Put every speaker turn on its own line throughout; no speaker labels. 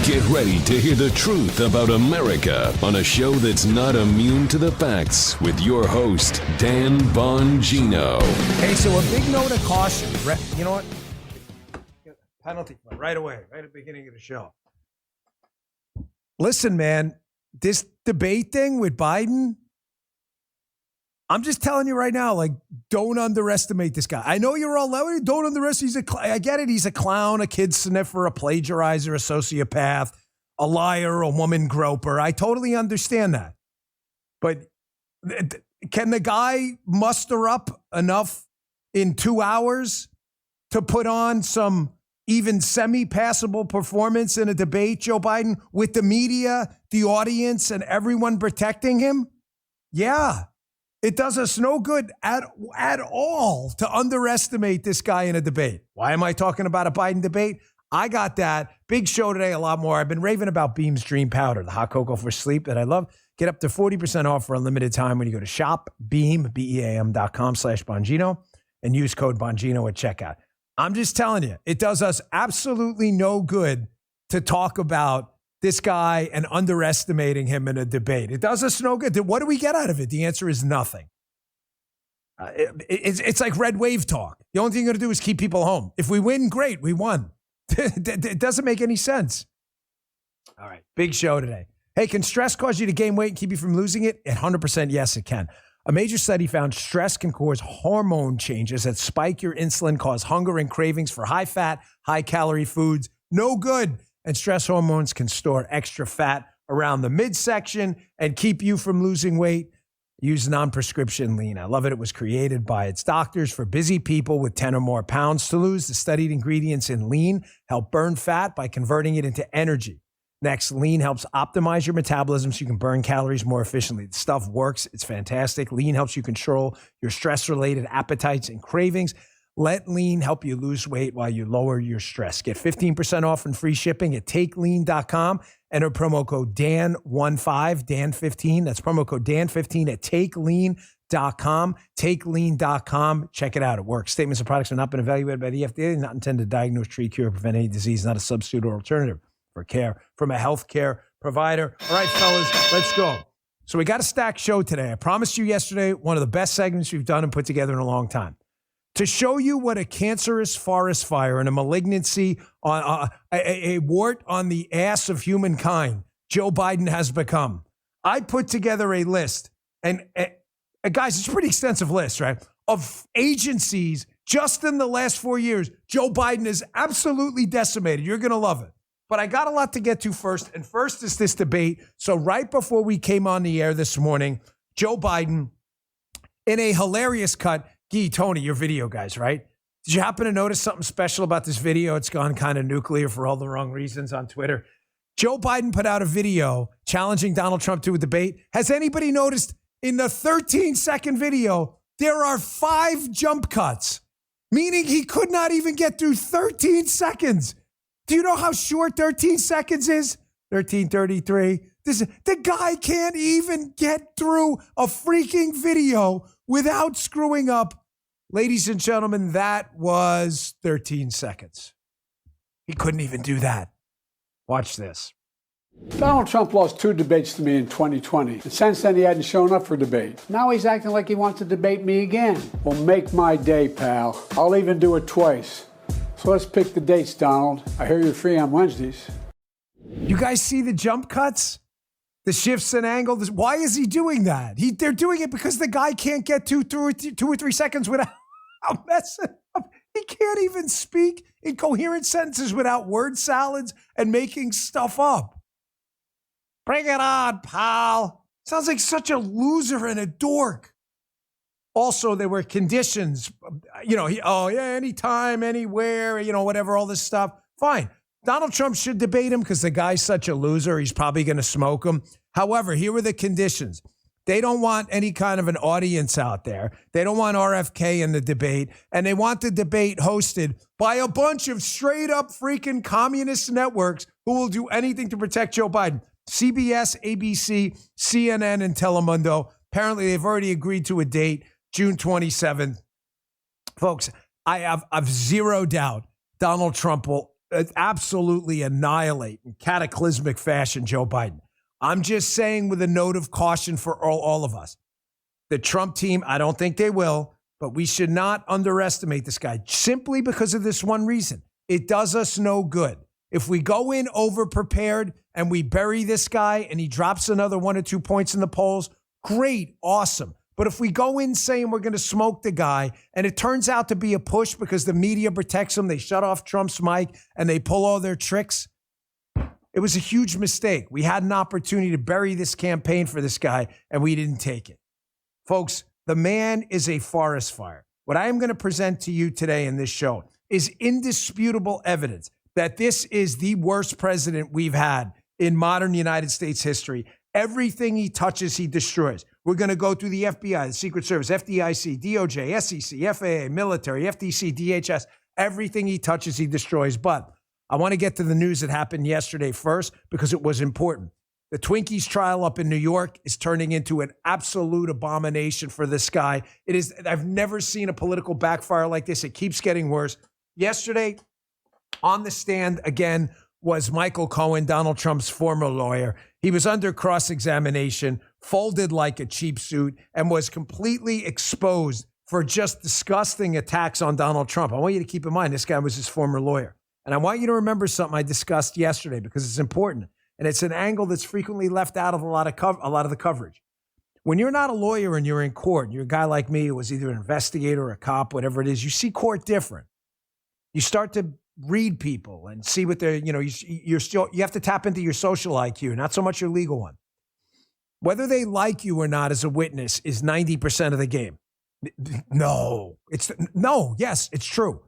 Get ready to hear the truth about America on a show that's not immune to the facts with your host, Dan Bongino.
Hey, so a big note of caution. You know what? Penalty right away, right at the beginning of the show. Listen, man, this debate thing with Biden, I'm just telling you right now, like, don't underestimate this guy. I know you're all low. Don't underestimate. I get it. He's a clown, a kid sniffer, a plagiarizer, a sociopath, a liar, a woman groper. I totally understand that. But can the guy muster up enough in 2 hours to put on some even semi-passable performance in a debate, Joe Biden, with the media, the audience, and everyone protecting him? Yeah. It does us no good at all to underestimate this guy in a debate. Why am I talking about a Biden debate? I got that. Big show today, a lot more. I've been raving about Beam's Dream Powder, the hot cocoa for sleep that I love. Get up to 40% off for a limited time when you go to shopbeam.com/Bongino and use code Bongino at checkout. I'm just telling you, it does us absolutely no good to talk about this guy and underestimating him in a debate. It does us no good. What do we get out of it? The answer is nothing. It's like red wave talk. The only thing you're going to do is keep people home. If we win, great, we won. It doesn't make any sense. All right, big show today. Hey, can stress cause you to gain weight and keep you from losing it? 100% yes, it can. A major study found stress can cause hormone changes that spike your insulin, cause hunger and cravings for high-fat, high-calorie foods. No good. And stress hormones can store extra fat around the midsection and keep you from losing weight. Use non-prescription lean. I love it. It was created by its doctors for busy people with 10 or more pounds to lose. The studied ingredients in lean help burn fat by converting it into energy. Next, lean helps optimize your metabolism so you can burn calories more efficiently. The stuff works. It's fantastic. Lean helps you control your stress-related appetites and cravings. Let Lean help you lose weight while you lower your stress. Get 15% off and free shipping at takelean.com. Enter promo code DAN15, DAN15. That's promo code DAN15 at takelean.com. Takelean.com. Check it out. It works. Statements and products have not been evaluated by the FDA. Not intended to diagnose, treat, cure, or prevent any disease. Not a substitute or alternative for care from a healthcare provider. All right, fellas, let's go. So we got a stacked show today. I promised you yesterday one of the best segments we've done and put together in a long time. To show you what a cancerous forest fire and a malignancy, on a wart on the ass of humankind Joe Biden has become, I put together a list. And guys, it's a pretty extensive list, right? Of agencies just in the last 4 years, Joe Biden is absolutely decimated. You're going to love it. But I got a lot to get to first. And first is this debate. So right before we came on the air this morning, Joe Biden, in a hilarious cut, Guy, Tony, your video guys, right? Did you happen to notice something special about this video? It's gone kind of nuclear for all the wrong reasons on Twitter. Joe Biden put out a video challenging Donald Trump to a debate. Has anybody noticed in the 13-second video, there are 5 jump cuts, meaning he could not even get through 13 seconds. Do you know how short 13 seconds is? 13:33. The guy can't even get through a freaking video without screwing up. Ladies and gentlemen, that was 13 seconds. He couldn't even do that. Watch this.
Donald Trump lost 2 debates to me in 2020. And since then, he hadn't shown up for debate. Now he's acting like he wants to debate me again. Well, make my day, pal. I'll even do it twice. So let's pick the dates, Donald. I hear you're free on Wednesdays.
You guys see the jump cuts? The shifts and angles? Why is he doing that? They're doing it because the guy can't get through 2 or 3 seconds without messing up. He can't even speak in coherent sentences without word salads and making stuff up. Bring it on, pal. Sounds like such a loser and a dork. Also, there were conditions, anytime, anywhere, whatever, all this stuff. Fine. Donald Trump should debate him because the guy's such a loser. He's probably going to smoke him. However, here were the conditions. They don't want any kind of an audience out there. They don't want RFK in the debate. And they want the debate hosted by a bunch of straight up freaking communist networks who will do anything to protect Joe Biden. CBS, ABC, CNN, and Telemundo. Apparently, they've already agreed to a date, June 27th. Folks, I've zero doubt Donald Trump will absolutely annihilate in cataclysmic fashion Joe Biden. I'm just saying with a note of caution for all of us. The Trump team, I don't think they will, but we should not underestimate this guy simply because of this one reason. It does us no good. If we go in over-prepared and we bury this guy and he drops another 1 or 2 points in the polls, great, awesome. But if we go in saying we're going to smoke the guy and it turns out to be a push because the media protects him, they shut off Trump's mic and they pull all their tricks, it was a huge mistake. We had an opportunity to bury this campaign for this guy and we didn't take it. Folks, the man is a forest fire. What I am going to present to you today in this show is indisputable evidence that this is the worst president we've had in modern United States history. Everything he touches, he destroys. We're going to go through the FBI, the Secret Service, FDIC, DOJ, SEC, FAA, military, FTC, DHS. Everything he touches, he destroys. But I want to get to the news that happened yesterday first because it was important. The Twinkies trial up in New York is turning into an absolute abomination for this guy. It is. I've never seen a political backfire like this. It keeps getting worse. Yesterday, on the stand again was Michael Cohen, Donald Trump's former lawyer. He was under cross-examination, folded like a cheap suit, and was completely exposed for just disgusting attacks on Donald Trump. I want you to keep in mind, this guy was his former lawyer. And I want you to remember something I discussed yesterday because it's important. And it's an angle that's frequently left out of a lot of the coverage. When you're not a lawyer and you're in court, you're a guy like me who was either an investigator or a cop, whatever it is, you see court different. You start to read people and see what they're, you have to tap into your social IQ, not so much your legal one. Whether they like you or not as a witness is 90% of the game. Yes, it's true.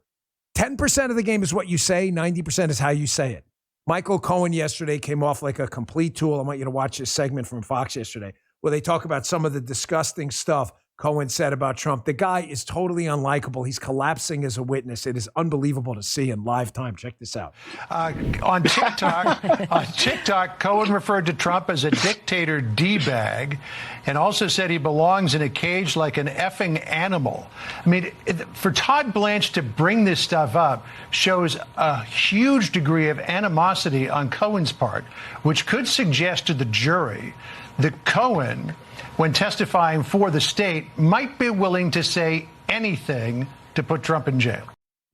10% of the game is what you say, 90% is how you say it. Michael Cohen yesterday came off like a complete tool. I want you to watch this segment from Fox yesterday where they talk about some of the disgusting stuff Cohen said about Trump. The guy is totally unlikable. He's collapsing as a witness. It is unbelievable to see in live time. Check this out.
On TikTok, Cohen referred to Trump as a dictator D-bag and also said he belongs in a cage like an effing animal. I mean, for Todd Blanche to bring this stuff up shows a huge degree of animosity on Cohen's part, which could suggest to the jury that Cohen, when testifying for the state, might be willing to say anything to put Trump in jail.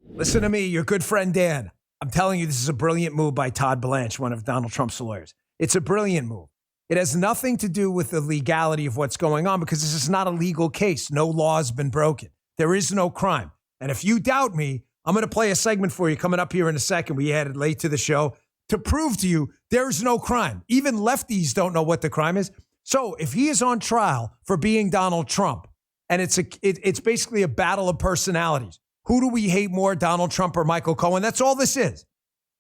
Listen to me, your good friend Dan. I'm telling you, this is a brilliant move by Todd Blanche, one of Donald Trump's lawyers. It's a brilliant move. It has nothing to do with the legality of what's going on because this is not a legal case. No law has been broken. There is no crime. And if you doubt me, I'm going to play a segment for you coming up here in a second. We added late to the show to prove to you there's no crime. Even lefties don't know what the crime is. So if he is on trial for being Donald Trump, and it's basically a battle of personalities, who do we hate more, Donald Trump or Michael Cohen? That's all this is.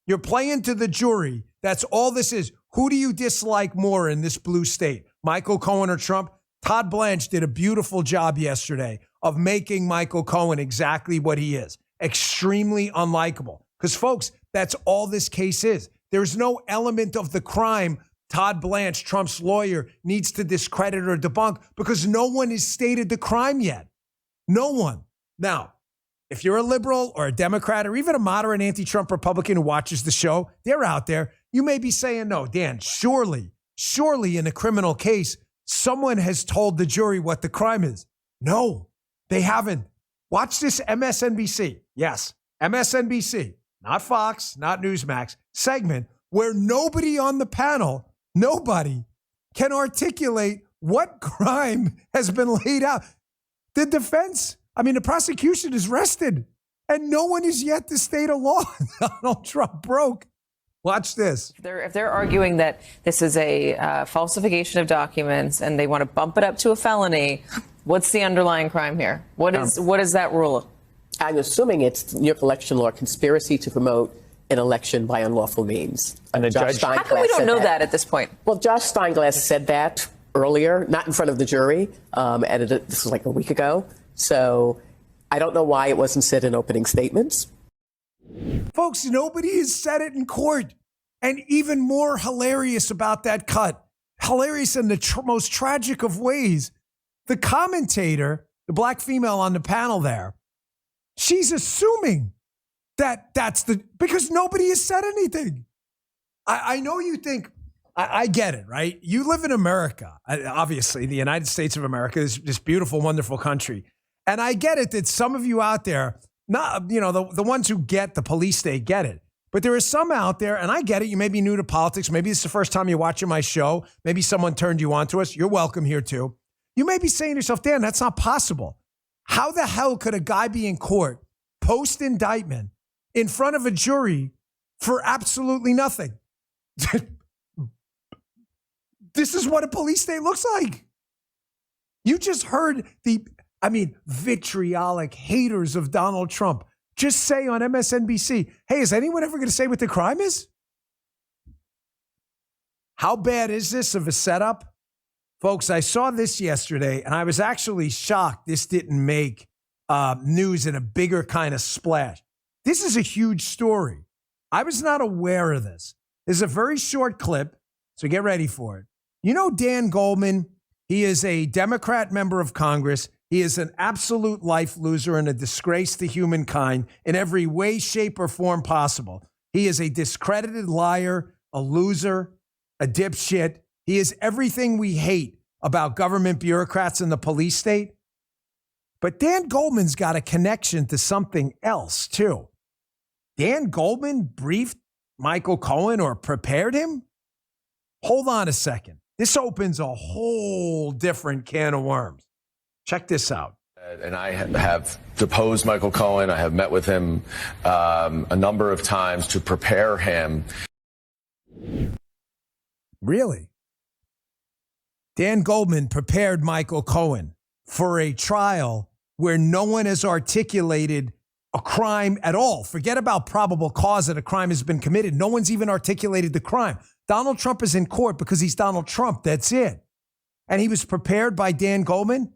You're playing to the jury. That's all this is. Who do you dislike more in this blue state, Michael Cohen or Trump? Todd Blanche did a beautiful job yesterday of making Michael Cohen exactly what he is, extremely unlikable. Because, folks, that's all this case is. There's no element of the crime Todd Blanche, Trump's lawyer, needs to discredit or debunk because no one has stated the crime yet. No one. Now, if you're a liberal or a Democrat or even a moderate anti-Trump Republican who watches the show, they're out there. You may be saying, no, Dan, surely in a criminal case, someone has told the jury what the crime is. No, they haven't. Watch this MSNBC. Yes, MSNBC, not Fox, not Newsmax, segment where nobody on the panel, nobody can articulate what crime has been laid out. The defense, the prosecution is rested and no one is yet to state a law Donald Trump broke. Watch this.
If they're arguing that this is a falsification of documents and they want to bump it up to a felony, what's the underlying crime here? What is that rule?
I'm assuming it's New York election law, conspiracy to promote an election by unlawful means.
And a judge.
How come we don't know that at this point?
Well, Judge Steinglass said that earlier, not in front of the jury. This was like a week ago. So I don't know why it wasn't said in opening statements.
Folks, nobody has said it in court. And even more hilarious about that cut, hilarious in the most tragic of ways, the commentator, the black female on the panel there, she's assuming because nobody has said anything. I know you think, I get it, right? You live in America, obviously, the United States of America, this beautiful, wonderful country. And I get it that some of you out there, not, the ones who get the police state get it. But there are some out there, and I get it. You may be new to politics. Maybe it's the first time you're watching my show. Maybe someone turned you on to us. You're welcome here too. You may be saying to yourself, Dan, that's not possible. How the hell could a guy be in court, post-indictment, in front of a jury for absolutely nothing? This is what a police state looks like. You just heard vitriolic haters of Donald Trump just say on MSNBC, hey, is anyone ever going to say what the crime is? How bad is this of a setup? Folks, I saw this yesterday, and I was actually shocked this didn't make news in a bigger kind of splash. This is a huge story. I was not aware of this. This is a very short clip, so get ready for it. You know Dan Goldman? He is a Democrat member of Congress. He is an absolute life loser and a disgrace to humankind in every way, shape, or form possible. He is a discredited liar, a loser, a dipshit. He is everything we hate about government bureaucrats and the police state. But Dan Goldman's got a connection to something else, too. Dan Goldman briefed Michael Cohen or prepared him? Hold on a second. This opens a whole different can of worms. Check this out.
And I have deposed Michael Cohen. I have met with him a number of times to prepare him.
Really? Dan Goldman prepared Michael Cohen for a trial where no one has articulated a crime at all. Forget about probable cause that a crime has been committed. No one's even articulated the crime. Donald Trump is in court because he's Donald Trump. That's it. And he was prepared by Dan Goldman.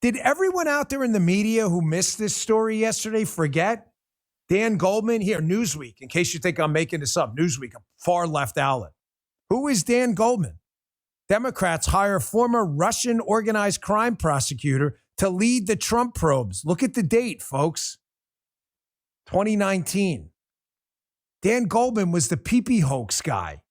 Did everyone out there in the media who missed this story yesterday forget? Dan Goldman, here, Newsweek, in case you think I'm making this up, Newsweek, a far left outlet. Who is Dan Goldman? Democrats hire former Russian organized crime prosecutor to lead the Trump probes. Look at the date, folks. 2019. Dan Goldman was the pee-pee hoax guy.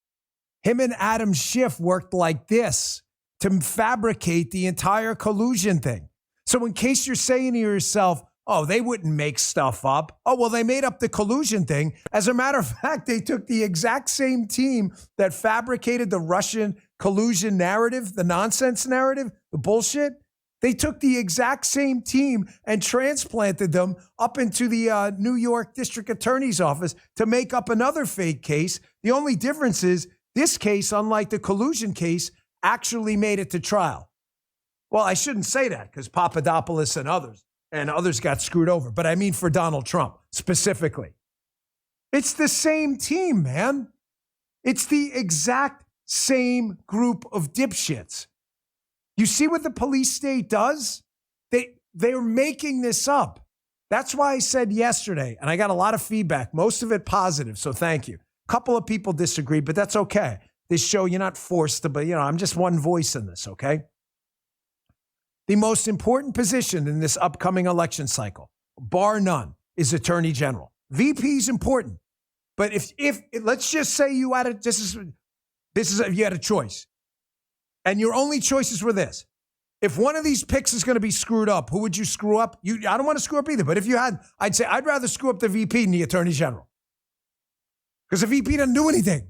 Him and Adam Schiff worked like this to fabricate the entire collusion thing. So in case you're saying to yourself, oh, they wouldn't make stuff up. Oh, well, they made up the collusion thing. As a matter of fact, they took the exact same team that fabricated the Russian collusion narrative, the nonsense narrative, the bullshit. They took the exact same team and transplanted them up into the New York District Attorney's Office to make up another fake case. The only difference is this case, unlike the collusion case, actually made it to trial. Well, I shouldn't say that because Papadopoulos and others got screwed over. But I mean for Donald Trump specifically. It's the same team, man. It's the exact same group of dipshits. You see what the police state does? They're making this up. That's why I said yesterday, and I got a lot of feedback, most of it positive, so thank you. A couple of people disagreed, but that's okay. This show, you're not forced to, but I'm just one voice in this, okay? The most important position in this upcoming election cycle, bar none, is Attorney General. VP is important, but if let's just say you had you had a choice, and your only choices were this: if one of these picks is going to be screwed up, who would you screw up? I don't want to screw up either, but if you had, I'd say I'd rather screw up the VP than the Attorney General, because the VP doesn't do anything.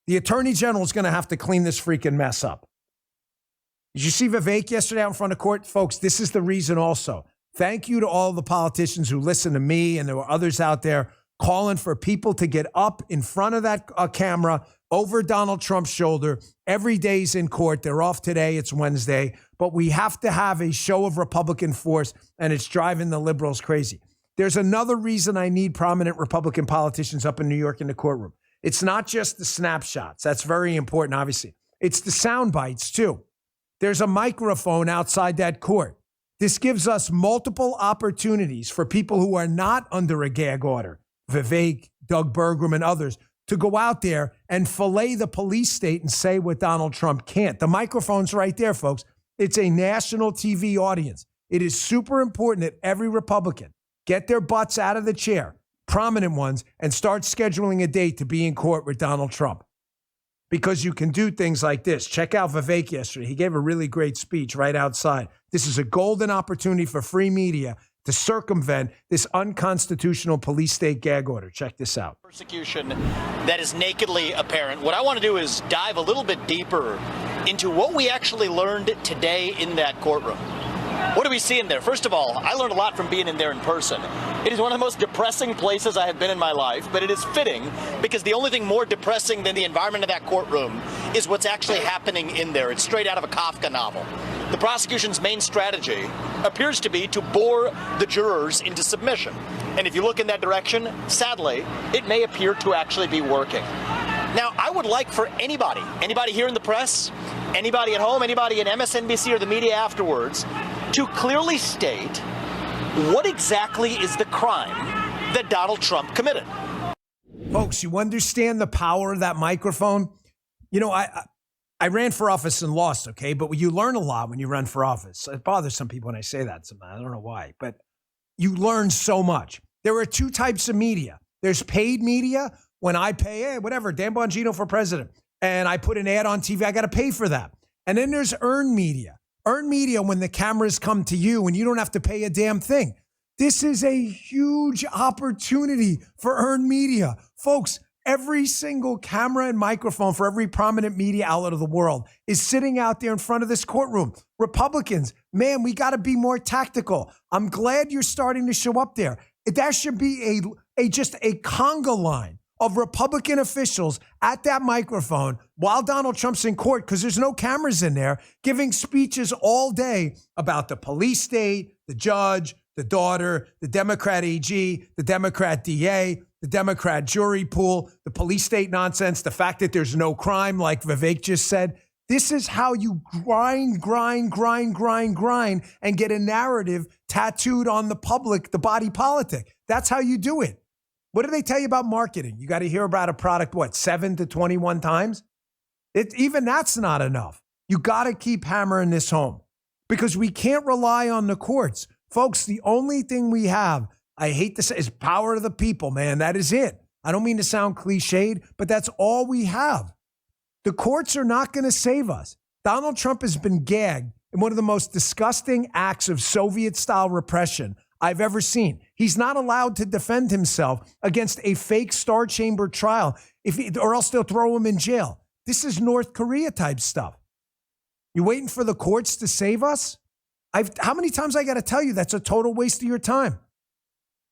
The Attorney General is going to have to clean this freaking mess up. Did you see Vivek yesterday out in front of court? Folks, this is the reason also. Thank you to all the politicians who listen to me, and there were others out there calling for people to get up in front of that camera over Donald Trump's shoulder. Every day's in court. They're off today. It's Wednesday. But we have to have a show of Republican force, and it's driving the liberals crazy. There's another reason I need prominent Republican politicians up in New York in the courtroom. It's not just the snapshots. That's very important, obviously. It's the sound bites, too. There's a microphone outside that court. This gives us multiple opportunities for people who are not under a gag order, Vivek, Doug Burgum, and others, to go out there and fillet the police state and say what Donald Trump can't. The microphone's right there, folks. It's a national TV audience. It is super important that every Republican get their butts out of the chair, prominent ones, and start scheduling a date to be in court with Donald Trump. Because you can do things like this. Check out Vivek yesterday. He gave a really great speech right outside. This is a golden opportunity for free media to circumvent this unconstitutional police state gag order. Check this out.
Persecution that is nakedly apparent. What I want to do is dive a little bit deeper into what we actually learned today in that courtroom. What do we see in there? First of all, I learned a lot from being in there in person. It is one of the most depressing places I have been in my life, but it is fitting because the only thing more depressing than the environment of that courtroom is what's actually happening in there. It's straight out of a Kafka novel. The prosecution's main strategy appears to be to bore the jurors into submission. And if you look in that direction, sadly, it may appear to actually be working. Now, I would like for anybody here in the press, anybody at home, anybody in MSNBC or the media afterwards, to clearly state what exactly is the crime that Donald Trump committed.
Folks, you understand the power of that microphone? You know, I ran for office and lost, okay? But you learn a lot when you run for office. It bothers some people when I say that. I don't know why. But you learn so much. There are two types of media. There's paid media. When I pay, hey, whatever, Dan Bongino for president, and I put an ad on TV, I got to pay for that. And then there's earned media. Earned media when the cameras come to you and you don't have to pay a damn thing. This is a huge opportunity for earned media. Folks, every single camera and microphone for every prominent media outlet of the world is sitting out there in front of this courtroom. Republicans, man, we got to be more tactical. I'm glad you're starting to show up there. That should be just a conga line of Republican officials at that microphone while Donald Trump's in court, because there's no cameras in there, giving speeches all day about the police state, the judge, the daughter, the Democrat AG, the Democrat DA, the Democrat jury pool, the police state nonsense, the fact that there's no crime, like Vivek just said. This is how you grind, and get a narrative tattooed on the public, the body politic. That's how you do it. What do they tell you about marketing? You got to hear about a product, 7 to 21 times? Even that's not enough. You got to keep hammering this home because we can't rely on the courts. Folks, the only thing we have, I hate to say, is power of the people, man. That is it. I don't mean to sound cliched, but that's all we have. The courts are not going to save us. Donald Trump has been gagged in one of the most disgusting acts of Soviet-style repression I've ever seen. He's not allowed to defend himself against a fake Star Chamber trial, or else they'll throw him in jail. This is North Korea type stuff. You waiting for the courts to save us? How many times I got to tell you that's a total waste of your time?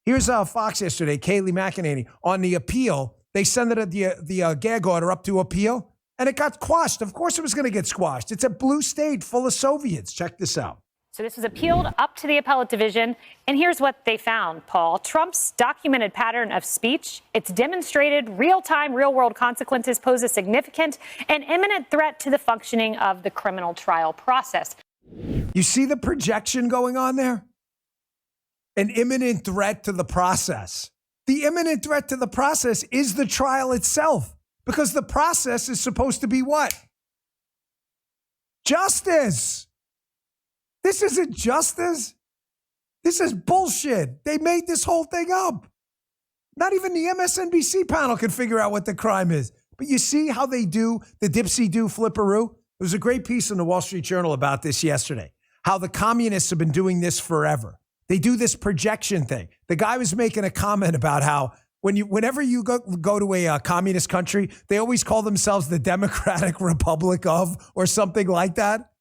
Here's Fox yesterday, Kayleigh McEnany, on the appeal. They sent the gag order up to appeal, and it got quashed. Of course it was going to get squashed. It's a blue state full of Soviets. Check this out.
So this was appealed up to the appellate division. And here's what they found, Paul. Trump's documented pattern of speech, it's demonstrated real-time, real-world consequences pose a significant and imminent threat to the functioning of the criminal trial process.
You see the projection going on there? An imminent threat to the process. The imminent threat to the process is the trial itself, because the process is supposed to be what? Justice. This isn't justice. This is bullshit. They made this whole thing up. Not even the MSNBC panel can figure out what the crime is. But you see how they do the dipsy-do flipperoo? There was a great piece in the Wall Street Journal about this yesterday, how the communists have been doing this forever. They do this projection thing. The guy was making a comment about how whenever you go to a communist country, they always call themselves the Democratic Republic of, or something like that.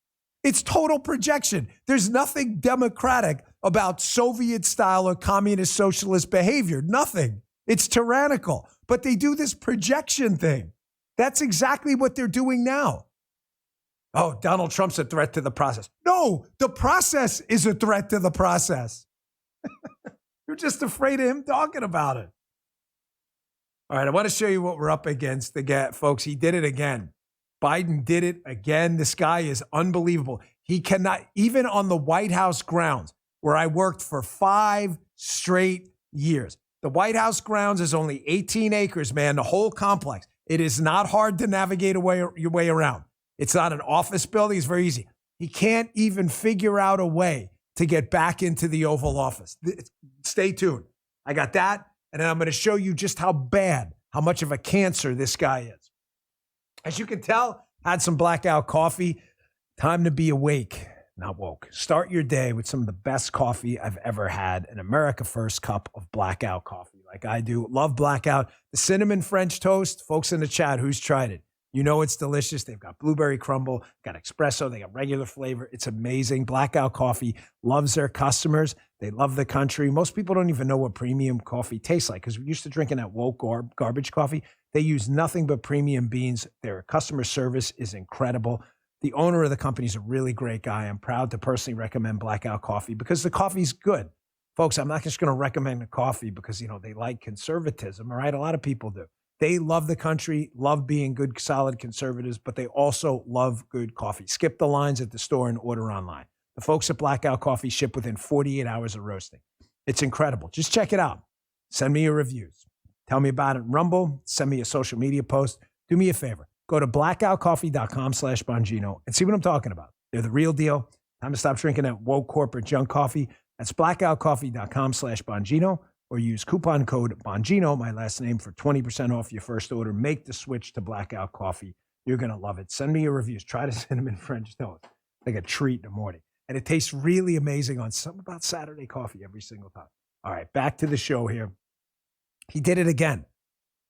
It's total projection. There's nothing democratic about Soviet-style or communist socialist behavior. Nothing. It's tyrannical. But they do this projection thing. That's exactly what they're doing now. Oh, Donald Trump's a threat to the process. No, the process is a threat to the process. You're just afraid of him talking about it. All right, I want to show you what we're up against again, folks. He did it again. Biden did it again. This guy is unbelievable. He cannot, even on the White House grounds, where I worked for 5 straight years. The White House grounds is only 18 acres, man, the whole complex. It is not hard to navigate your way around. It's not an office building. It's very easy. He can't even figure out a way to get back into the Oval Office. Stay tuned. I got that. And then I'm going to show you just how much of a cancer this guy is. As you can tell, had some blackout coffee. Time to be awake, not woke. Start your day with some of the best coffee I've ever had, an America First cup of blackout coffee like I do. Love blackout. The cinnamon French toast, folks in the chat, who's tried it? You know it's delicious. They've got blueberry crumble, got espresso, they got regular flavor. It's amazing. Blackout Coffee loves their customers. They love the country. Most people don't even know what premium coffee tastes like because we're used to drinking that woke garbage coffee. They use nothing but premium beans. Their customer service is incredible. The owner of the company is a really great guy. I'm proud to personally recommend Blackout Coffee because the coffee's good. Folks, I'm not just going to recommend the coffee because, they like conservatism, all right? A lot of people do. They love the country, love being good, solid conservatives, but they also love good coffee. Skip the lines at the store and order online. The folks at Blackout Coffee ship within 48 hours of roasting. It's incredible. Just check it out. Send me your reviews. Tell me about it in Rumble. Send me a social media post. Do me a favor. Go to blackoutcoffee.com/Bongino and see what I'm talking about. They're the real deal. Time to stop drinking that woke corporate junk coffee. That's blackoutcoffee.com/Bongino or use coupon code Bongino, my last name, for 20% off your first order. Make the switch to Blackout Coffee. You're going to love it. Send me your reviews. Try the cinnamon French toast. Like a treat in the morning. And it tastes really amazing on something about Saturday coffee every single time. All right, back to the show here. He did it again.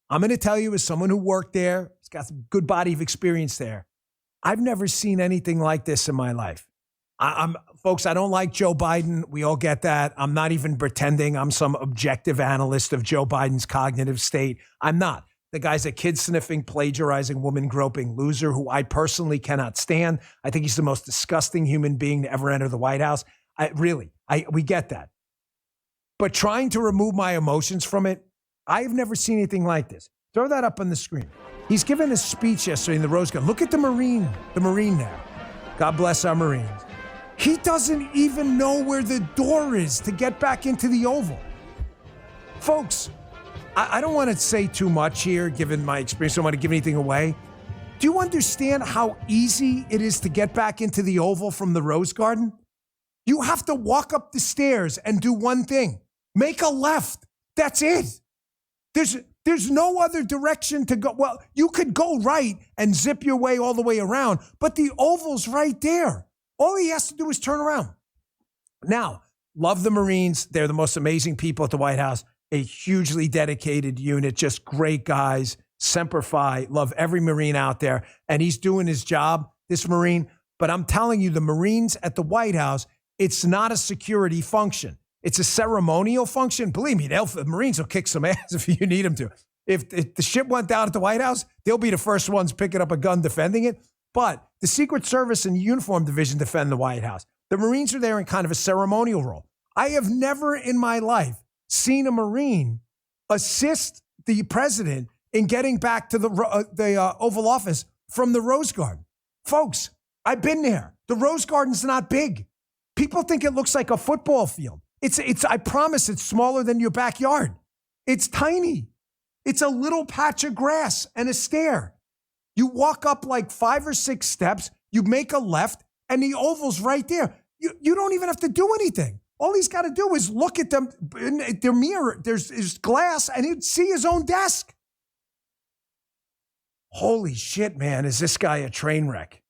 I'm going to tell you, as someone who worked there, he's got some good body of experience there. I've never seen anything like this in my life. Folks, I don't like Joe Biden. We all get that. I'm not even pretending I'm some objective analyst of Joe Biden's cognitive state. I'm not. The guy's a kid-sniffing, plagiarizing, woman-groping loser who I personally cannot stand. I think he's the most disgusting human being to ever enter the White House. We get that. But trying to remove my emotions from it, I've never seen anything like this. Throw that up on the screen. He's given a speech yesterday in the Rose Garden. Look at the Marine there. God bless our Marines. He doesn't even know where the door is to get back into the Oval. Folks, I don't want to say too much here, given my experience. I don't want to give anything away. Do you understand how easy it is to get back into the Oval from the Rose Garden? You have to walk up the stairs and do one thing. Make a left. That's it. There's no other direction to go. Well, you could go right and zip your way all the way around, but the Oval's right there. All he has to do is turn around. Now, love the Marines. They're the most amazing people at the White House. A hugely dedicated unit, just great guys. Semper Fi. Love every Marine out there. And he's doing his job, this Marine. But I'm telling you, the Marines at the White House, it's not a security function. It's a ceremonial function. Believe me, the Marines will kick some ass if you need them to. If the shit went down at the White House, they'll be the first ones picking up a gun defending it. But the Secret Service and the Uniform Division defend the White House. The Marines are there in kind of a ceremonial role. I have never in my life seen a Marine assist the president in getting back to the Oval Office from the Rose Garden. Folks, I've been there. The Rose Garden's not big. People think it looks like a football field. I promise it's smaller than your backyard. It's tiny. It's a little patch of grass and a stair. You walk up like 5 or 6 steps, you make a left, and the Oval's right there. You don't even have to do anything. All he's got to do is look at them in their mirror. There's glass, and he'd see his own desk. Holy shit, man, is this guy a train wreck?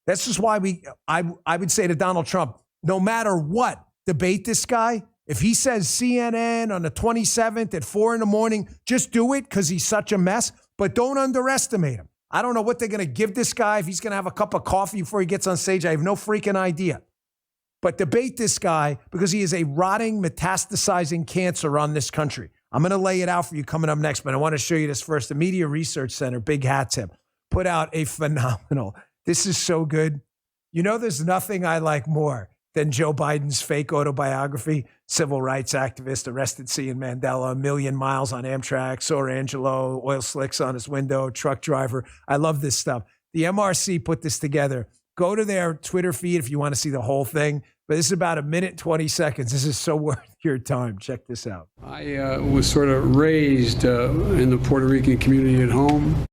This is why I would say to Donald Trump, no matter what, debate this guy. If he says CNN on the 27th at 4 a.m, just do it because he's such a mess, but don't underestimate him. I don't know what they're going to give this guy, if he's going to have a cup of coffee before he gets on stage. I have no freaking idea. But debate this guy because he is a rotting, metastasizing cancer on this country. I'm going to lay it out for you coming up next, but I want to show you this first. The Media Research Center, big hat tip, put out a phenomenal, this is so good. You know, there's nothing I like more than Joe Biden's fake autobiography. Civil rights activist arrested seeing Mandela, 1,000,000 miles on Amtrak, saw Angelo, oil slicks on his window, truck driver. I love this stuff. The MRC put this together. Go to their Twitter feed if you want to see the whole thing. But this is about 1 minute, 20 seconds. This is so worth your time. Check this out.
I was sort of raised in the Puerto Rican community at home.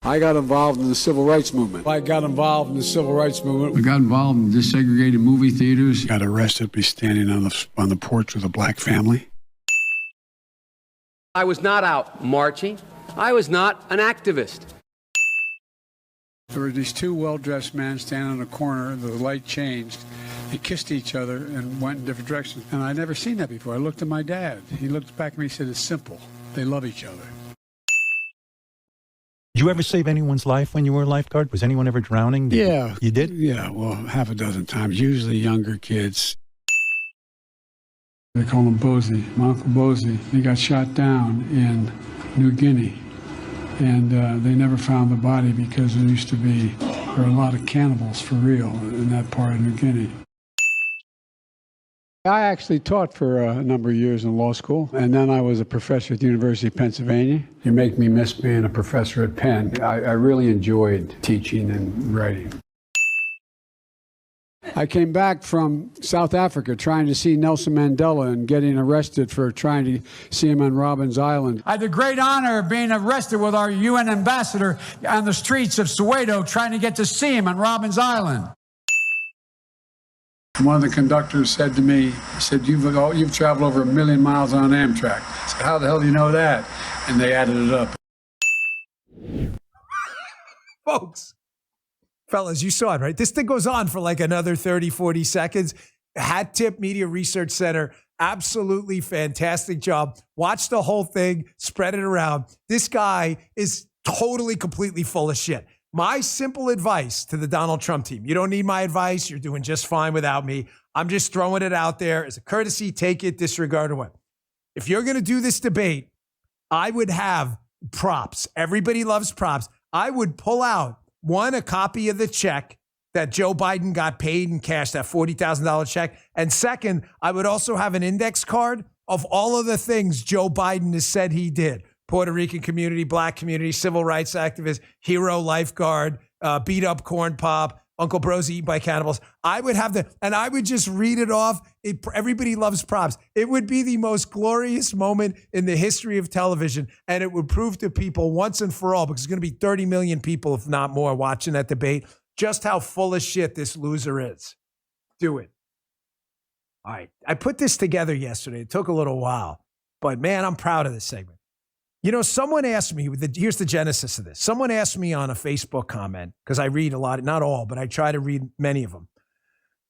I got involved in the civil rights movement. I got involved in the civil rights movement. We got involved in desegregated movie theaters. Got arrested, be standing on the porch with a black family.
I was not out marching. I was not an activist.
There were these two well-dressed men standing in a corner. The light changed. They kissed each other and went in different directions. And I'd never seen that before. I looked at my dad. He looked back at me and said, it's simple. They love each other.
Did you ever save anyone's life when you were a lifeguard? Was anyone ever drowning?
Yeah.
You did?
Yeah, well, half a dozen times, usually younger kids. They call him Bosie, my Uncle Bosie. He got shot down in New Guinea. And they never found the body because there were a lot of cannibals for real in that part of New Guinea. I actually taught for a number of years in law school, and then I was a professor at the University of Pennsylvania. You make me miss being a professor at Penn. I really enjoyed teaching and writing. I came back from South Africa trying to see Nelson Mandela and getting arrested for trying to see him on Robben's Island. I had the great honor of being arrested with our UN ambassador on the streets of Soweto trying to get to see him on Robben's Island. One of the conductors said to me, he said, you've traveled over 1 million miles on Amtrak. I said, how the hell do you know that? And they added it up.
Folks. Fellas, you saw it, right? This thing goes on for like another 30, 40 seconds. Hat Tip Media Research Center, absolutely fantastic job. Watch the whole thing, spread it around. This guy is totally, completely full of shit. My simple advice to the Donald Trump team, you don't need my advice. You're doing just fine without me. I'm just throwing it out there as a courtesy. Take it, disregard it. If you're going to do this debate, I would have props. Everybody loves props. I would pull out, one, a copy of the check that Joe Biden got paid in cash, that $40,000 check. And second, I would also have an index card of all of the things Joe Biden has said he did. Puerto Rican community, black community, civil rights activist, hero lifeguard, beat up corn pop, Uncle Bro's eaten by cannibals. I would have and I would just read it off. Everybody loves props. It would be the most glorious moment in the history of television. And it would prove to people once and for all, because there's going to be 30 million people, if not more, watching that debate, just how full of shit this loser is. Do it. All right. I put this together yesterday. It took a little while, but man, I'm proud of this segment. You know, someone asked me, here's the genesis of this. Someone asked me on a Facebook comment, because I read a lot, not all, but I try to read many of them.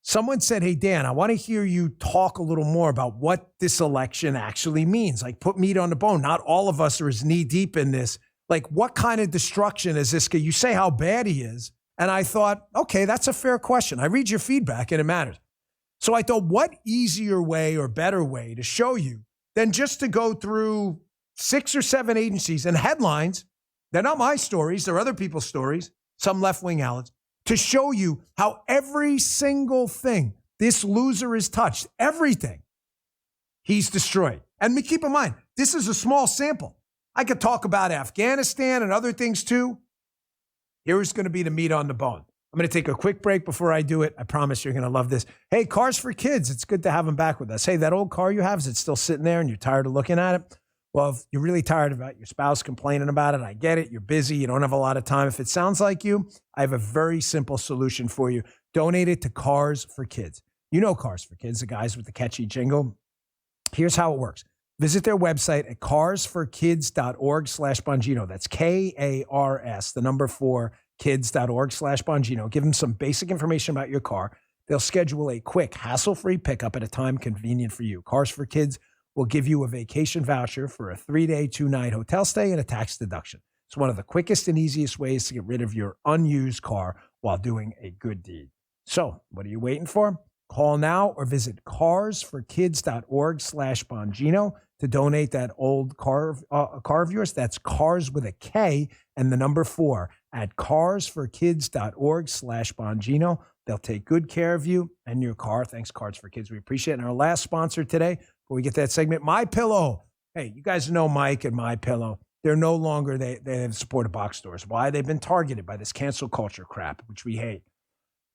Someone said, hey, Dan, I want to hear you talk a little more about what this election actually means. Like, put meat on the bone. Not all of us are as knee deep in this. Like, what kind of destruction is this guy? You say how bad he is. And I thought, okay, that's a fair question. I read your feedback and it matters. So I thought, what easier way or better way to show you than just to go through 6 or 7 agencies and headlines. They're not my stories. They're other people's stories, some left-wing outlets, to show you how every single thing this loser has touched, everything, he's destroyed. And keep in mind, this is a small sample. I could talk about Afghanistan and other things too. Here's going to be the meat on the bone. I'm going to take a quick break before I do it. I promise you're going to love this. Hey, Cars for Kids, it's good to have them back with us. Hey, that old car you have, is it still sitting there and you're tired of looking at it? Well, if you're really tired about your spouse complaining about it, I get it. You're busy. You don't have a lot of time. If it sounds like you, I have a very simple solution for you. Donate it to Cars for Kids. You know Cars for Kids, the guys with the catchy jingle. Here's how it works. Visit their website at carsforkids.org/Bongino. That's KARS, the number 4, kids.org/Bongino. Give them some basic information about your car. They'll schedule a quick, hassle-free pickup at a time convenient for you. Cars for Kids will give you a vacation voucher for a 3-day, 2-night hotel stay and a tax deduction. It's one of the quickest and easiest ways to get rid of your unused car while doing a good deed. So what are you waiting for? Call now or visit carsforkids.org/Bongino to donate that old car of yours. That's Cars with a K and the number 4 at carsforkids.org/Bongino. They'll take good care of you and your car. Thanks, Cars for Kids. We appreciate it. And our last sponsor today, before we get that segment, MyPillow. Hey, you guys know Mike and MyPillow. They're no longer, they have supported box stores. Why? They've been targeted by this cancel culture crap, which we hate.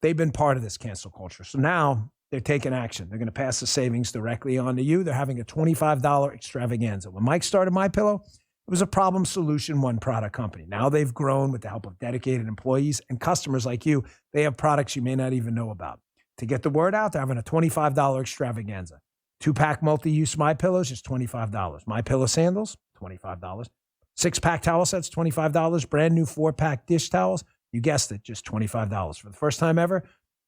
They've been part of this cancel culture. So now they're taking action. They're going to pass the savings directly on to you. They're having a $25 extravaganza. When Mike started MyPillow, it was a problem solution, one product company. Now they've grown with the help of dedicated employees and customers like you. They have products you may not even know about. To get the word out, they're having a $25 extravaganza. 2-pack multi-use MyPillows, just $25. MyPillow sandals, $25. 6-pack towel sets, $25. Brand new 4-pack dish towels, you guessed it, just $25. For the first time ever,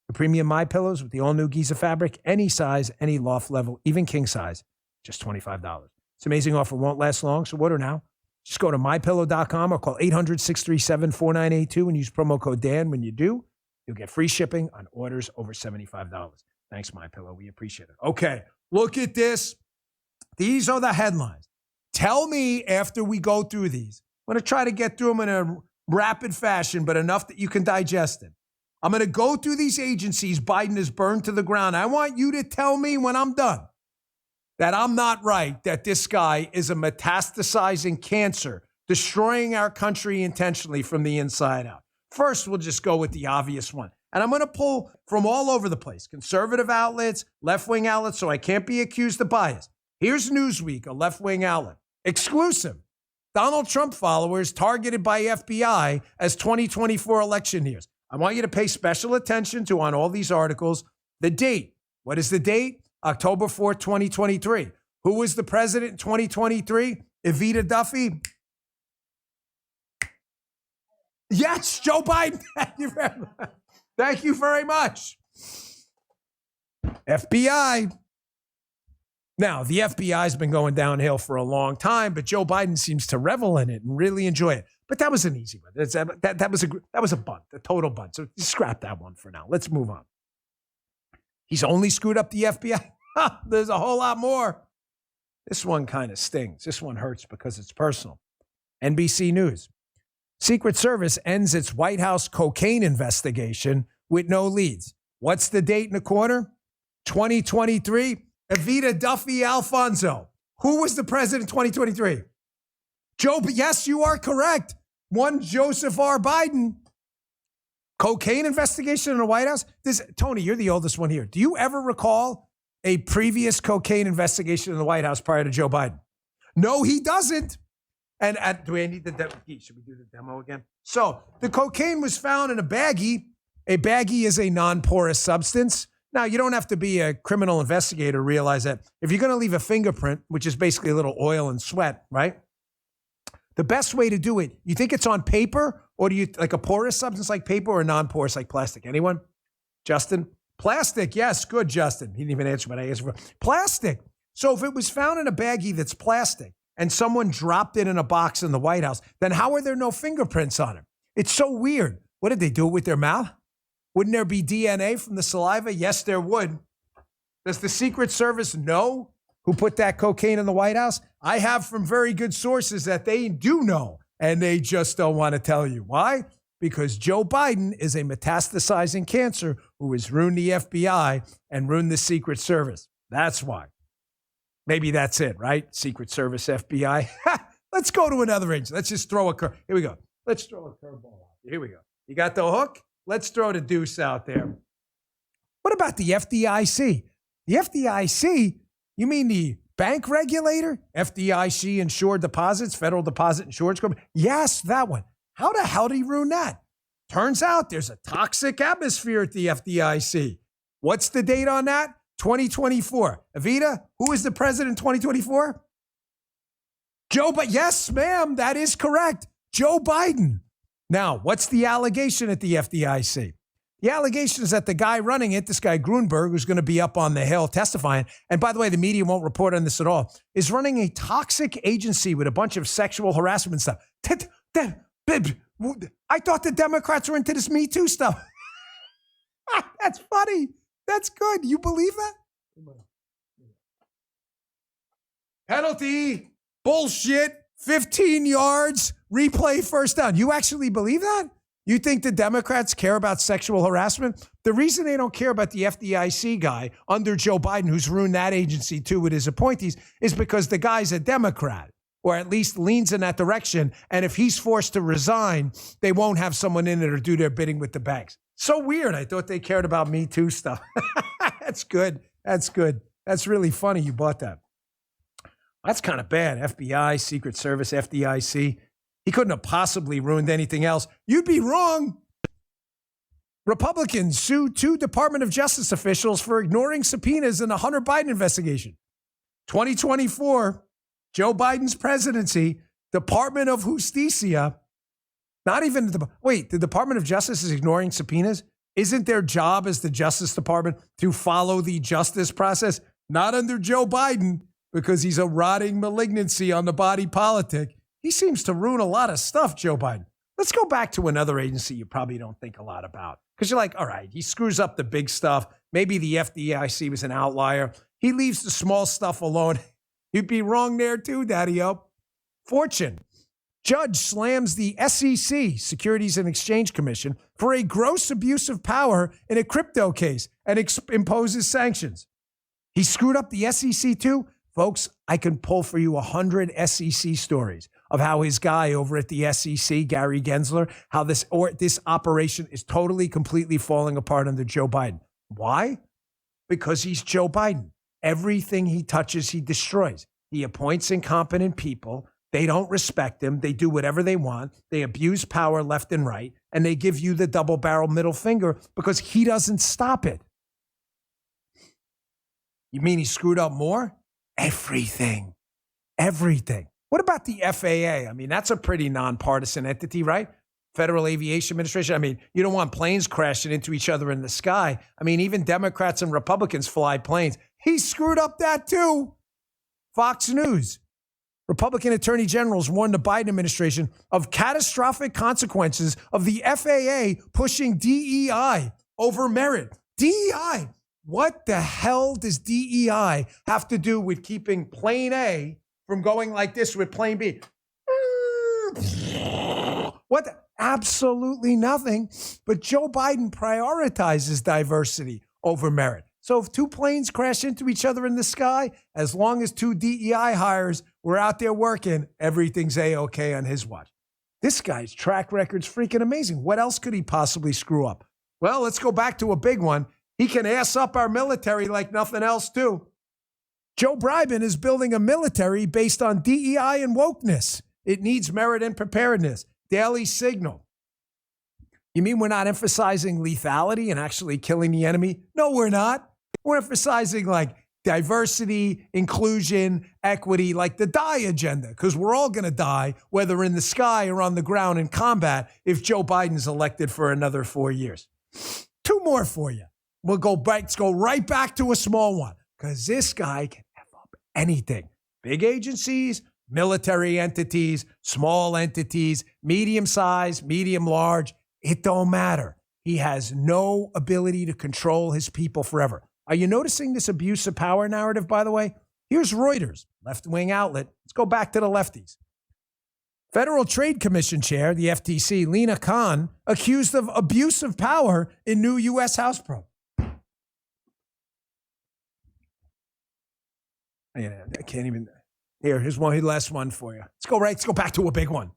the premium MyPillows with the all-new Giza fabric, any size, any loft level, even king size, just $25. It's an amazing offer, won't last long, so order now. Just go to MyPillow.com or call 800-637-4982 and use promo code Dan. When you do, you'll get free shipping on orders over $75. Thanks, MyPillow. We appreciate it. Okay, look at this. These are the headlines. Tell me after we go through these. I'm going to try to get through them in a rapid fashion, but enough that you can digest it. I'm going to go through these agencies Biden has burned to the ground. I want you to tell me when I'm done that I'm not right, that this guy is a metastasizing cancer, destroying our country intentionally from the inside out. First, we'll just go with the obvious one. And I'm going to pull from all over the place, conservative outlets, left-wing outlets, so I can't be accused of bias. Here's Newsweek, a left-wing outlet. Exclusive. Donald Trump followers targeted by FBI as 2024 election years. I want you to pay special attention to, on all these articles, the date. What is the date? October 4th, 2023. Who was the president in 2023? Evita Duffy? Yes, Joe Biden. Thank you very much. Thank you very much. FBI. Now, the FBI's been going downhill for a long time, but Joe Biden seems to revel in it and really enjoy it. But that was an easy one. That was a bunt, a total bunt. So scrap that one for now. Let's move on. He's only screwed up the FBI. There's a whole lot more. This one kind of stings. This one hurts because it's personal. NBC News. Secret Service ends its White House cocaine investigation with no leads. What's the date in the corner? 2023. Evita Duffy Alfonso. Who was the president in 2023? Yes, you are correct. One Joseph R. Biden. Cocaine investigation in the White House? Tony, you're the oldest one here. Do you ever recall a previous cocaine investigation in the White House prior to Joe Biden? No, he doesn't. And do we need the demo? Should we do the demo again? So the cocaine was found in a baggie. A baggie is a non-porous substance. Now, you don't have to be a criminal investigator to realize that if you're going to leave a fingerprint, which is basically a little oil and sweat, right? The best way to do it, you think it's on paper, or do you like a porous substance like paper or non-porous like plastic? Anyone? Justin? Plastic, yes, good, Justin. He didn't even answer what I asked for. Plastic. So if it was found in a baggie that's plastic and someone dropped it in a box in the White House, then how are there no fingerprints on it? It's so weird. What did they do it with their mouth? Wouldn't there be DNA from the saliva? Yes, there would. Does the Secret Service know who put that cocaine in the White House? I have from very good sources that they do know, and they just don't want to tell you. Why? Because Joe Biden is a metastasizing cancer who has ruined the FBI and ruined the Secret Service. That's why. Maybe that's it, right? Secret Service, FBI. Let's go to another agency. Let's just throw a curve. Here we go. Let's throw a curveball out. Here we go. You got the hook? Let's throw the deuce out there. What about the FDIC? The FDIC? You mean the bank regulator? FDIC insured deposits, Federal Deposit Insurance Company? Yes, that one. How the hell did he ruin that? Turns out there's a toxic atmosphere at the FDIC. What's the date on that? 2024. Evita, who is the president in 2024? Joe Biden. Yes, ma'am, that is correct. Joe Biden. Now, what's the allegation at the FDIC? The allegation is that the guy running it, this guy Grunberg, who's going to be up on the Hill testifying, and by the way, the media won't report on this at all, is running a toxic agency with a bunch of sexual harassment stuff. I thought the Democrats were into this Me Too stuff. That's funny. That's good. You believe that? Penalty. Bullshit. 15 yards. Replay first down. You actually believe that? You think the Democrats care about sexual harassment? The reason they don't care about the FDIC guy under Joe Biden, who's ruined that agency too with his appointees, is because the guy's a Democrat, or at least leans in that direction. And if he's forced to resign, they won't have someone in it or do their bidding with the banks. So weird. I thought they cared about Me Too stuff. That's good. That's good. That's really funny you bought that. That's kind of bad. FBI, Secret Service, FDIC. He couldn't have possibly ruined anything else. You'd be wrong. Republicans sue 2 Department of Justice officials for ignoring subpoenas in the Hunter Biden investigation. 2024, Joe Biden's presidency, Department of Justicia, not even the Department of Justice is ignoring subpoenas? Isn't their job as the Justice Department to follow the justice process? Not under Joe Biden, because he's a rotting malignancy on the body politic. He seems to ruin a lot of stuff, Joe Biden. Let's go back to another agency you probably don't think a lot about. Because you're like, all right, he screws up the big stuff. Maybe the FDIC was an outlier. He leaves the small stuff alone. You'd be wrong there too, Daddy-O. Fortune. Judge slams the SEC, Securities and Exchange Commission, for a gross abuse of power in a crypto case and imposes sanctions. He screwed up the SEC too? Folks, I can pull for you 100 SEC stories of how his guy over at the SEC, Gary Gensler, how this operation is totally, completely falling apart under Joe Biden. Why? Because he's Joe Biden. Everything he touches, he destroys. He appoints incompetent people. They don't respect him. They do whatever they want. They abuse power left and right, and they give you the double-barrel middle finger because he doesn't stop it. You mean he screwed up more? Everything. Everything. What about the FAA? I mean, that's a pretty nonpartisan entity, right? Federal Aviation Administration. I mean, you don't want planes crashing into each other in the sky. I mean, even Democrats and Republicans fly planes. He screwed up that too. Fox News. Republican attorney generals warned the Biden administration of catastrophic consequences of the FAA pushing DEI over merit. DEI. What the hell does DEI have to do with keeping plane A from going like this with plane B? What? Absolutely nothing. But Joe Biden prioritizes diversity over merit. So if 2 planes crash into each other in the sky, as long as 2 DEI hires were out there working, everything's A-okay on his watch. This guy's track record's freaking amazing. What else could he possibly screw up? Well, let's go back to a big one. He can ass up our military like nothing else, too. Joe Biden is building a military based on DEI and wokeness. It needs merit and preparedness. Daily Signal. You mean we're not emphasizing lethality and actually killing the enemy? No, we're not. We're emphasizing like diversity, inclusion, equity, like the die agenda, because we're all going to die, whether in the sky or on the ground in combat, if Joe Biden's elected for another 4 years. 2 more for you. We'll go back. Let's go right back to a small one, because this guy can F up anything. Big agencies, military entities, small entities, medium size, medium large. It don't matter. He has no ability to control his people forever. Are you noticing this abuse of power narrative, by the way? Here's Reuters, left-wing outlet. Let's go back to the lefties. Federal Trade Commission Chair, the FTC, Lena Khan, accused of abuse of power in new U.S. House probe. I can't even. Here's one. Last one for you. Let's go back to a big one.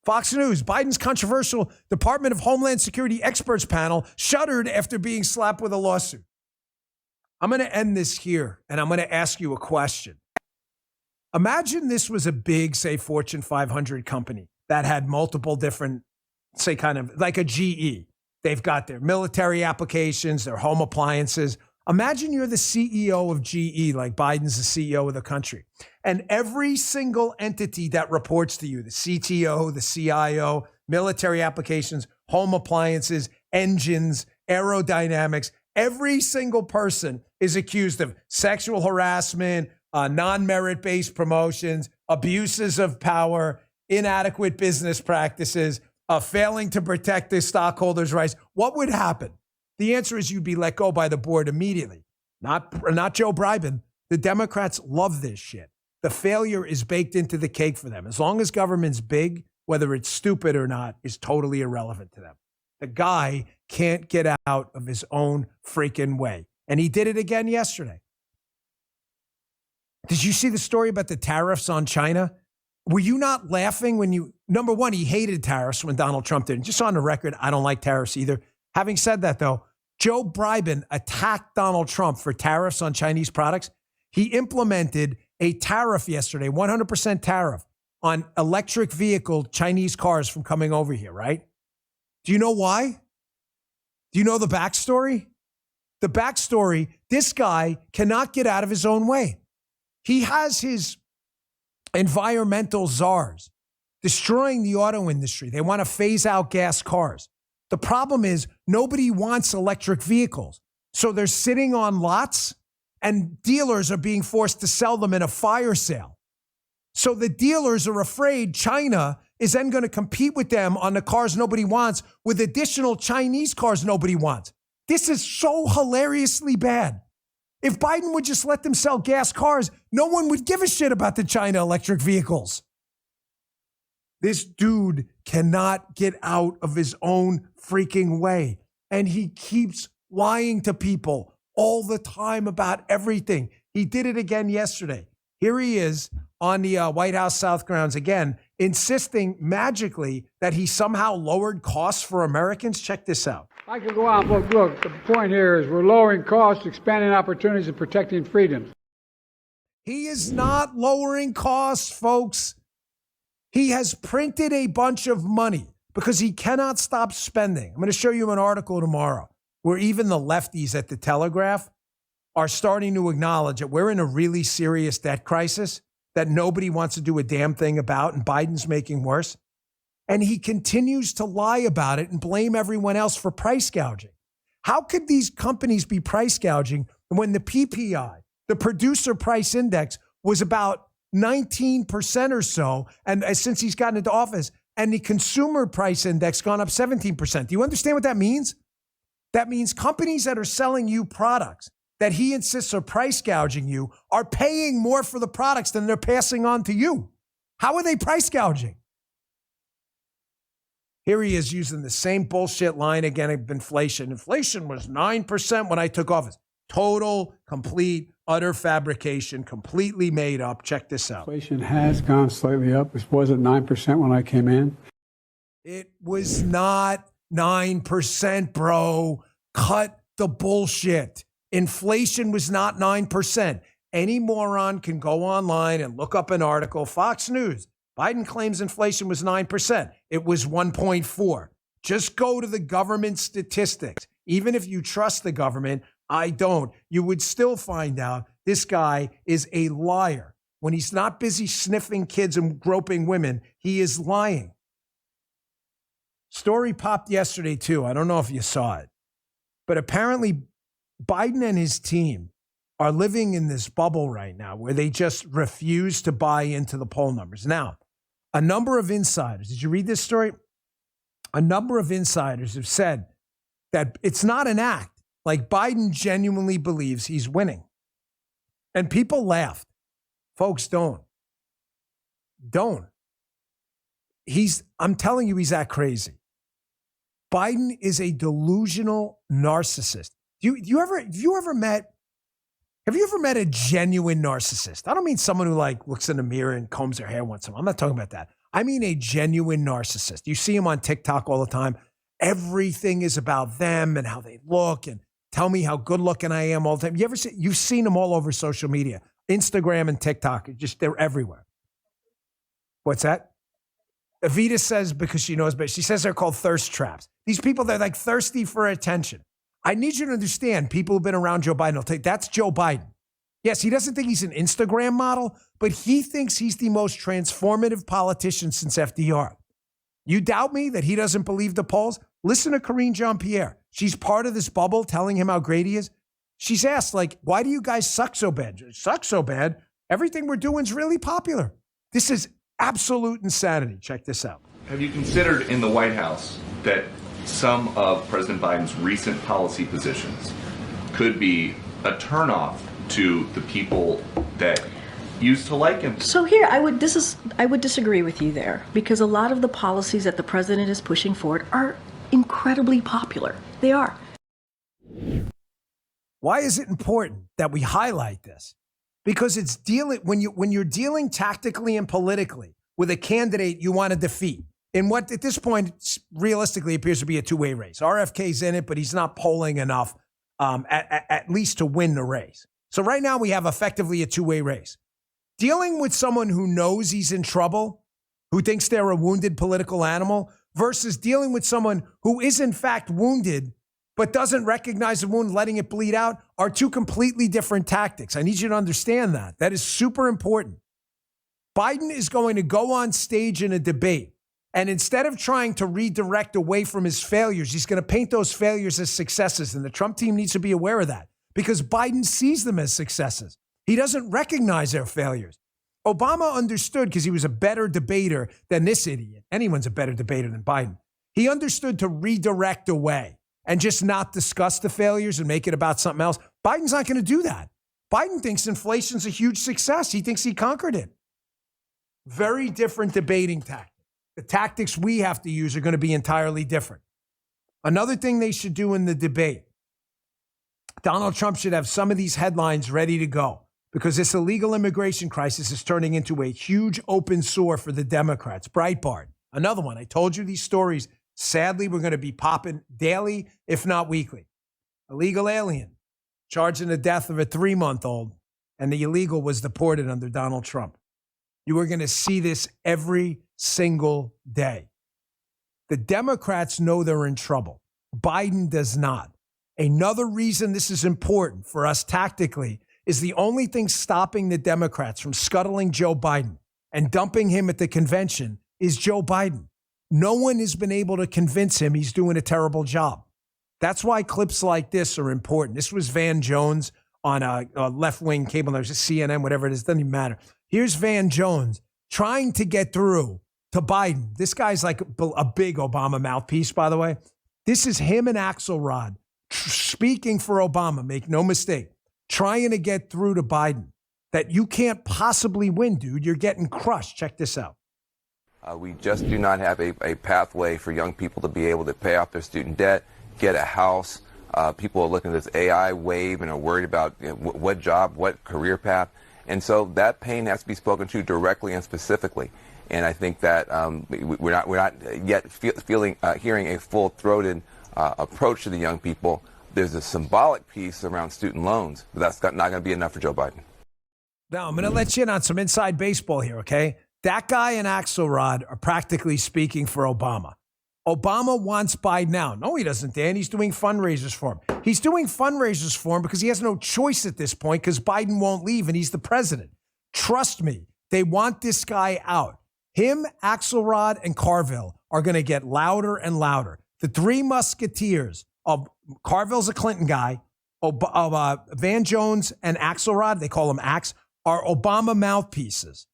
Fox News, Biden's controversial Department of Homeland Security experts panel shuttered after being slapped with a lawsuit. I'm going to end this here, and I'm going to ask you a question. Imagine this was a big, say, Fortune 500 company that had multiple different, say, kind of like a GE. They've got their military applications, their home appliances. Imagine you're the CEO of GE, like Biden's the CEO of the country. And every single entity that reports to you, the CTO, the CIO, military applications, home appliances, engines, aerodynamics, every single person is accused of sexual harassment, non-merit-based promotions, abuses of power, inadequate business practices, failing to protect their stockholders' rights. What would happen? The answer is you'd be let go by the board immediately. Not Joe Biden. The Democrats love this shit. The failure is baked into the cake for them. As long as government's big, whether it's stupid or not, is totally irrelevant to them. The guy can't get out of his own freaking way. And he did it again yesterday. Did you see the story about the tariffs on China? Were you not laughing when you, number one, he hated tariffs when Donald Trump did. Just on the record, I don't like tariffs either. Having said that, though, Joe Biden attacked Donald Trump for tariffs on Chinese products. He implemented a tariff yesterday, 100% tariff on electric vehicle Chinese cars from coming over here, right? Do you know why? Do you know the backstory? The backstory, this guy cannot get out of his own way. He has his environmental czars destroying the auto industry. They want to phase out gas cars. The problem is nobody wants electric vehicles. So they're sitting on lots and dealers are being forced to sell them in a fire sale. So the dealers are afraid China is then going to compete with them on the cars nobody wants with additional Chinese cars nobody wants. This is so hilariously bad. If Biden would just let them sell gas cars, no one would give a shit about the China electric vehicles. This dude cannot get out of his own freaking way. And he keeps lying to people all the time about everything. He did it again yesterday. Here he is on the White House South grounds again, insisting magically that he somehow lowered costs for Americans. Check this out.
I could go on. Look, the point here is we're lowering costs, expanding opportunities, and protecting freedoms.
He is not lowering costs, folks. He has printed a bunch of money because he cannot stop spending. I'm going to show you an article tomorrow where even the lefties at the Telegraph are starting to acknowledge that we're in a really serious debt crisis that nobody wants to do a damn thing about, and Biden's making worse. And he continues to lie about it and blame everyone else for price gouging. How could these companies be price gouging when the PPI, the producer price index, was about 19% or so, and since he's gotten into office, and the consumer price index gone up 17%. Do you understand what that means? That means companies that are selling you products that he insists are price gouging you are paying more for the products than they're passing on to you. How are they price gouging? Here he is using the same bullshit line again of inflation. Inflation was 9% when I took office. Total, complete, utter fabrication, completely made up. Check this out.
Inflation has gone slightly up. It wasn't 9% when I came in.
It was not 9%, bro. Cut the bullshit. Inflation was not 9%. Any moron can go online and look up an article. Fox News. Biden claims inflation was 9%. It was 1.4. Just go to the government statistics. Even if you trust the government, I don't. You would still find out this guy is a liar. When he's not busy sniffing kids and groping women, he is lying. Story popped yesterday, too. I don't know if you saw it. But apparently, Biden and his team are living in this bubble right now where they just refuse to buy into the poll numbers. Now, a number of insiders, did you read this story? A number of insiders have said that it's not an act. Like Biden genuinely believes he's winning. And people laughed. Folks, don't. I'm telling you, he's that crazy. Biden is a delusional narcissist. Have you ever met a genuine narcissist? I don't mean someone who like looks in the mirror and combs their hair once in a while. I'm not talking about that. I mean a genuine narcissist. You see him on TikTok all the time. Everything is about them and how they look and tell me how good looking I am all the time. You've seen them all over social media, Instagram and TikTok. They're everywhere. What's that? Evita says, because she knows, but she says they're called thirst traps. These people, they're like thirsty for attention. I need you to understand, people who've been around Joe Biden will take, that's Joe Biden. Yes, he doesn't think he's an Instagram model, but he thinks he's the most transformative politician since FDR. You doubt me that he doesn't believe the polls? Listen to Karine Jean-Pierre. She's part of this bubble telling him how great he is. She's asked, like, why do you guys suck so bad? Suck so bad? Everything we're doing is really popular. This is absolute insanity. Check this out.
Have you considered in the White House that some of President Biden's recent policy positions could be a turnoff to the people that used to like him?
So here, I would disagree with you there, because a lot of the policies that the president is pushing forward are incredibly popular. They are.
Why is it important that we highlight this? Because it's when you're dealing tactically and politically with a candidate you want to defeat in what at this point realistically appears to be a two-way race. RFK's in it, but he's not polling enough at least to win the race. So right now we have effectively a two-way race. Dealing with someone who knows he's in trouble, who thinks they're a wounded political animal, versus dealing with someone who is in fact wounded but doesn't recognize the wound, letting it bleed out, are two completely different tactics. I need you to understand that. That is super important. Biden is going to go on stage in a debate, and instead of trying to redirect away from his failures, he's going to paint those failures as successes, and the Trump team needs to be aware of that because Biden sees them as successes. He doesn't recognize their failures. Obama understood because he was a better debater than this idiot. Anyone's a better debater than Biden. He understood to redirect away and just not discuss the failures and make it about something else. Biden's not going to do that. Biden thinks inflation's a huge success. He thinks he conquered it. Very different debating tactics. The tactics we have to use are going to be entirely different. Another thing they should do in the debate, Donald Trump should have some of these headlines ready to go because this illegal immigration crisis is turning into a huge open sore for the Democrats. Breitbart, another one. I told you these stories. Sadly, we're going to be popping daily, if not weekly. Illegal alien, charged in the death of a 3-month-old, and the illegal was deported under Donald Trump. You are going to see this every single day. The Democrats know they're in trouble. Biden does not. Another reason this is important for us tactically is the only thing stopping the Democrats from scuttling Joe Biden and dumping him at the convention is Joe Biden. No one has been able to convince him he's doing a terrible job. That's why clips like this are important. This was Van Jones on a left-wing cable news, CNN, whatever it is, doesn't even matter. Here's Van Jones trying to get through to Biden. This guy's like a big Obama mouthpiece, by the way. This is him and Axelrod speaking for Obama, make no mistake, trying to get through to Biden that you can't possibly win, dude. You're getting crushed. Check this out.
We just do not have a pathway for young people to be able to pay off their student debt, get a house. People are looking at this AI wave and are worried about what job, what career path. And so that pain has to be spoken to directly and specifically. And I think that we're not yet hearing a full-throated approach to the young people. There's a symbolic piece around student loans, but that's not going to be enough for Joe Biden.
Now, I'm going to let you in on some inside baseball here, okay? That guy and Axelrod are practically speaking for Obama. Obama wants Biden out. No, he doesn't, Dan. He's doing fundraisers for him. He's doing fundraisers for him because he has no choice at this point because Biden won't leave and he's the president. Trust me, they want this guy out. Him, Axelrod, and Carville are going to get louder and louder. The three musketeers of Carville's a Clinton guy, Van Jones and Axelrod, they call him Axe, are Obama mouthpieces.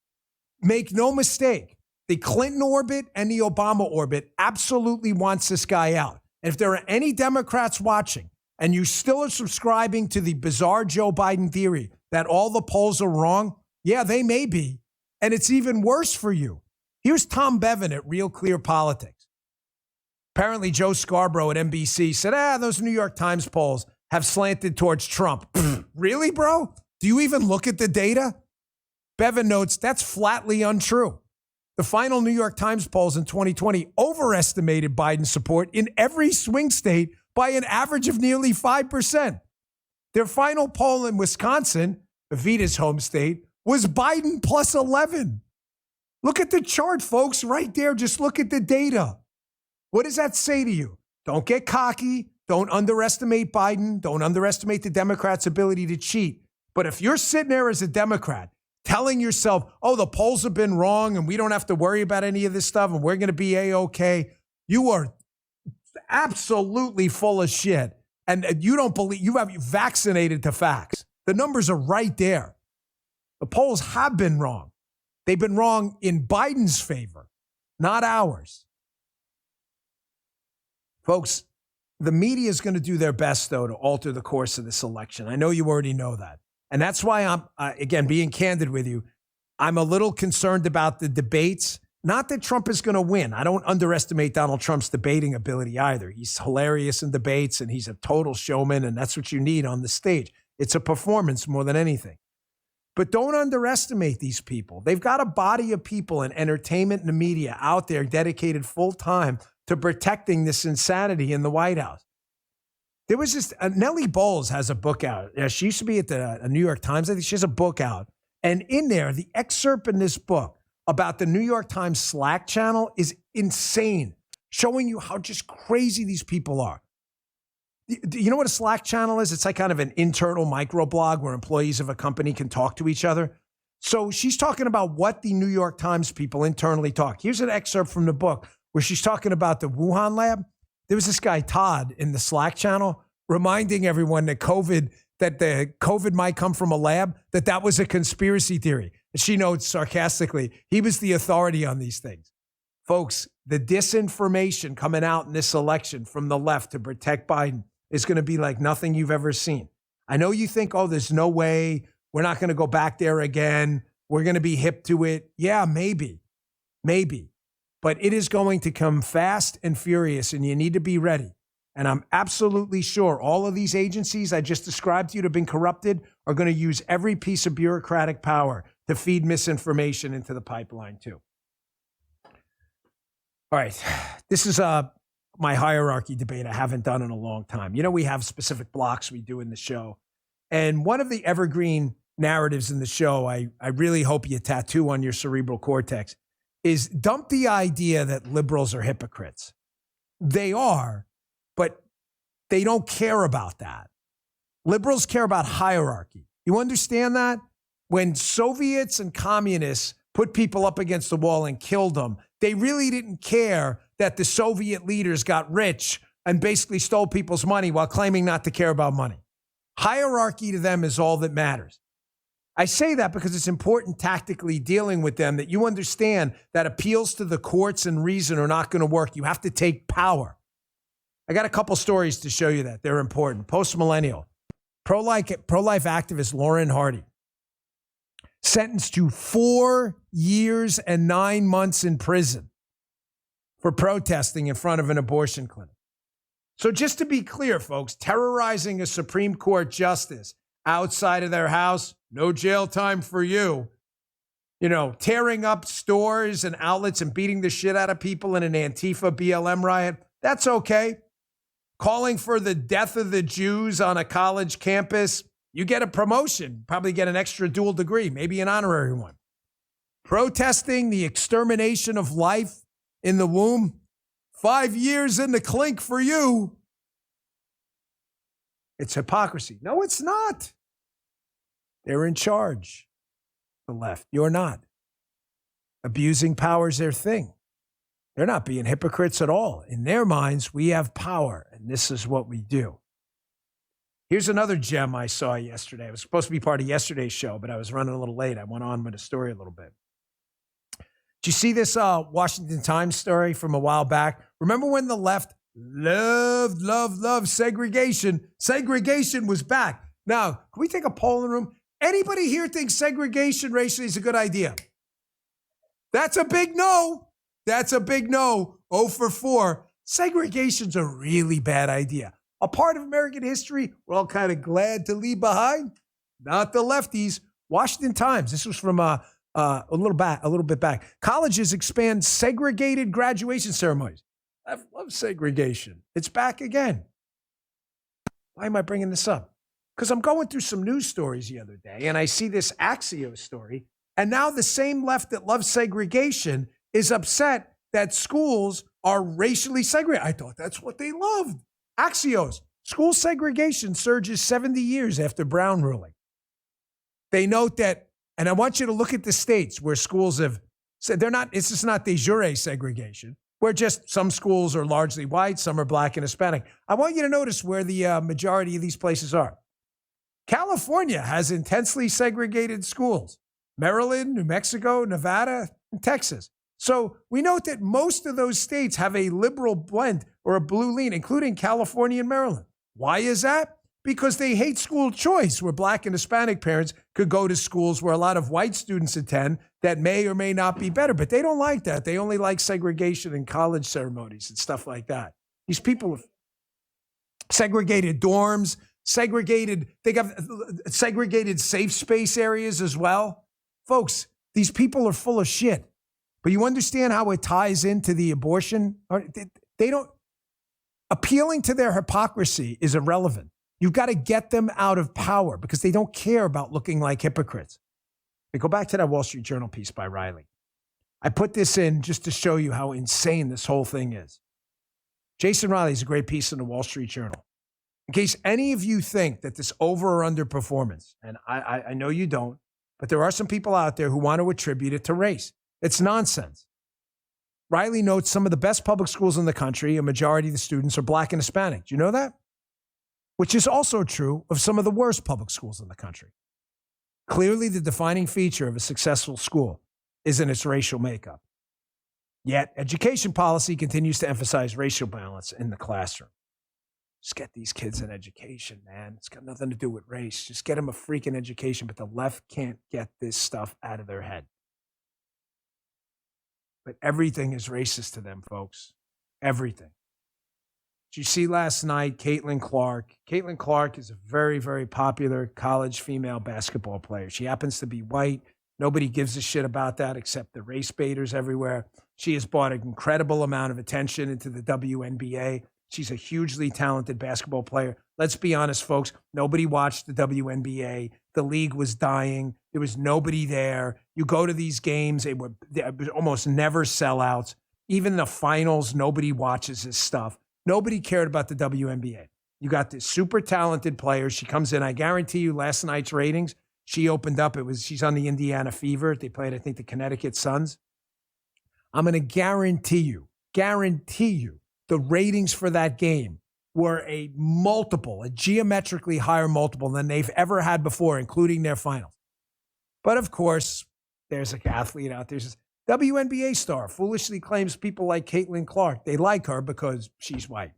Make no mistake, the Clinton orbit and the Obama orbit absolutely wants this guy out. And if there are any Democrats watching and you still are subscribing to the bizarre Joe Biden theory that all the polls are wrong, yeah, they may be. And it's even worse for you. Here's Tom Bevan at Real Clear Politics. Apparently, Joe Scarborough at NBC said, those New York Times polls have slanted towards Trump. Really, bro? Do you even look at the data? Bevan notes that's flatly untrue. The final New York Times polls in 2020 overestimated Biden's support in every swing state by an average of nearly 5%. Their final poll in Wisconsin, Evita's home state, was Biden plus 11. Look at the chart, folks, right there. Just look at the data. What does that say to you? Don't get cocky. Don't underestimate Biden. Don't underestimate the Democrats' ability to cheat. But if you're sitting there as a Democrat telling yourself, the polls have been wrong and we don't have to worry about any of this stuff and we're going to be A-okay, you are absolutely full of shit. And you don't believe, you have vaccinated to facts. The numbers are right there. The polls have been wrong. They've been wrong in Biden's favor, not ours. Folks, the media is going to do their best, though, to alter the course of this election. I know you already know that. And that's why I'm, again, being candid with you, I'm a little concerned about the debates. Not that Trump is going to win. I don't underestimate Donald Trump's debating ability either. He's hilarious in debates, and he's a total showman, and that's what you need on the stage. It's a performance more than anything. But don't underestimate these people. They've got a body of people in entertainment and the media out there dedicated full time to protecting this insanity in the White House. There was this, Nellie Bowles has a book out. She used to be at the New York Times. I think she has a book out. And in there, the excerpt in this book about the New York Times Slack channel is insane, showing you how just crazy these people are. Do you know what a Slack channel is? It's like kind of an internal microblog where employees of a company can talk to each other. So she's talking about what the New York Times people internally talk. Here's an excerpt from the book where she's talking about the Wuhan lab. There was this guy, Todd, in the Slack channel reminding everyone that the COVID might come from a lab, that was a conspiracy theory. She notes sarcastically, he was the authority on these things. Folks, the disinformation coming out in this election from the left to protect Biden is going to be like nothing you've ever seen. I know you think, oh, there's no way. We're not going to go back there again. We're going to be hip to it. Yeah, maybe. But it is going to come fast and furious, and you need to be ready. And I'm absolutely sure all of these agencies I just described to you that have been corrupted are going to use every piece of bureaucratic power to feed misinformation into the pipeline, too. All right. This is my hierarchy debate I haven't done in a long time. You know, we have specific blocks we do in the show. And one of the evergreen narratives in the show, I really hope you tattoo on your cerebral cortex, is dump the idea that liberals are hypocrites. They are, but they don't care about that. Liberals care about hierarchy. You understand that? When Soviets and communists put people up against the wall and killed them, they really didn't care that the Soviet leaders got rich and basically stole people's money while claiming not to care about money. Hierarchy to them is all that matters. I say that because it's important tactically dealing with them that you understand that appeals to the courts and reason are not going to work. You have to take power. I got a couple stories to show you that. They're important. Post-millennial. Pro-life activist Lauren Hardy sentenced to 4 years and 9 months in prison for protesting in front of an abortion clinic. So just to be clear, folks, terrorizing a Supreme Court justice outside of their house, no jail time for you. You know, tearing up stores and outlets and beating the shit out of people in an Antifa BLM riot, that's okay. Calling for the death of the Jews on a college campus, you get a promotion, probably get an extra dual degree, maybe an honorary one. Protesting the extermination of life in the womb, 5 years in the clink for you. It's hypocrisy. No, it's not. They're in charge. The left. You're not. Abusing power is their thing. They're not being hypocrites at all. In their minds, we have power, and this is what we do. Here's another gem I saw yesterday. It was supposed to be part of yesterday's show, but I was running a little late. I went on with the story a little bit. Did you see this Washington Times story from a while back? Remember when the left loved segregation? Segregation was back. Now, can we take a poll in the room? Anybody here think segregation racially is a good idea? That's a big no. That's a big no. 0 for 4. Segregation's a really bad idea. A part of American history we're all kind of glad to leave behind. Not the lefties. Washington Times. This was from a little bit back. Colleges expand segregated graduation ceremonies. I love segregation. It's back again. Why am I bringing this up? Because I'm going through some news stories the other day, and I see this Axios story, and now the same left that loves segregation is upset that schools are racially segregated. I thought that's what they loved. Axios, school segregation surges 70 years after Brown ruling. They note that, and I want you to look at the states where schools have said it's just not de jure segregation, where just some schools are largely white, some are black and Hispanic. I want you to notice where the majority of these places are. California has intensely segregated schools. Maryland, New Mexico, Nevada, and Texas. So we note that most of those states have a liberal blend or a blue lean, including California and Maryland. Why is that? Because they hate school choice, where black and Hispanic parents could go to schools where a lot of white students attend that may or may not be better. But they don't like that. They only like segregation in college ceremonies and stuff like that. These people have segregated dorms, they have segregated safe space areas as well. Folks, these people are full of shit. But you understand how it ties into the abortion? They don't, appealing to their hypocrisy is irrelevant. You've got to get them out of power because they don't care about looking like hypocrites. But go back to that Wall Street Journal piece by Riley. I put this in just to show you how insane this whole thing is. Jason Riley's a great piece in the Wall Street Journal. In case any of you think that this over or under performance, and I know you don't, but there are some people out there who want to attribute it to race. It's nonsense. Riley notes some of the best public schools in the country, a majority of the students are black and Hispanic. Do you know that? Which is also true of some of the worst public schools in the country. Clearly, the defining feature of a successful school isn't its racial makeup. Yet, education policy continues to emphasize racial balance in the classroom. Just get these kids an education, man. It's got nothing to do with race. Just get them a freaking education, but the left can't get this stuff out of their head. But everything is racist to them, folks. Everything. Did you see last night, Caitlin Clark? Caitlin Clark is a very, very popular college female basketball player. She happens to be white. Nobody gives a shit about that except the race baiters everywhere. She has brought an incredible amount of attention into the WNBA. She's a hugely talented basketball player. Let's be honest, folks. Nobody watched the WNBA. The league was dying. There was nobody there. You go to these games, they were almost never sellouts. Even the finals, nobody watches this stuff. Nobody cared about the WNBA. You got this super talented player. She comes in. I guarantee you last night's ratings, she opened up. She's on the Indiana Fever. They played, I think, the Connecticut Suns. I'm going to guarantee you, the ratings for that game were a geometrically higher multiple than they've ever had before, including their finals. But of course, there's an athlete out there who says, WNBA star foolishly claims people like Caitlin Clark. They like her because she's white.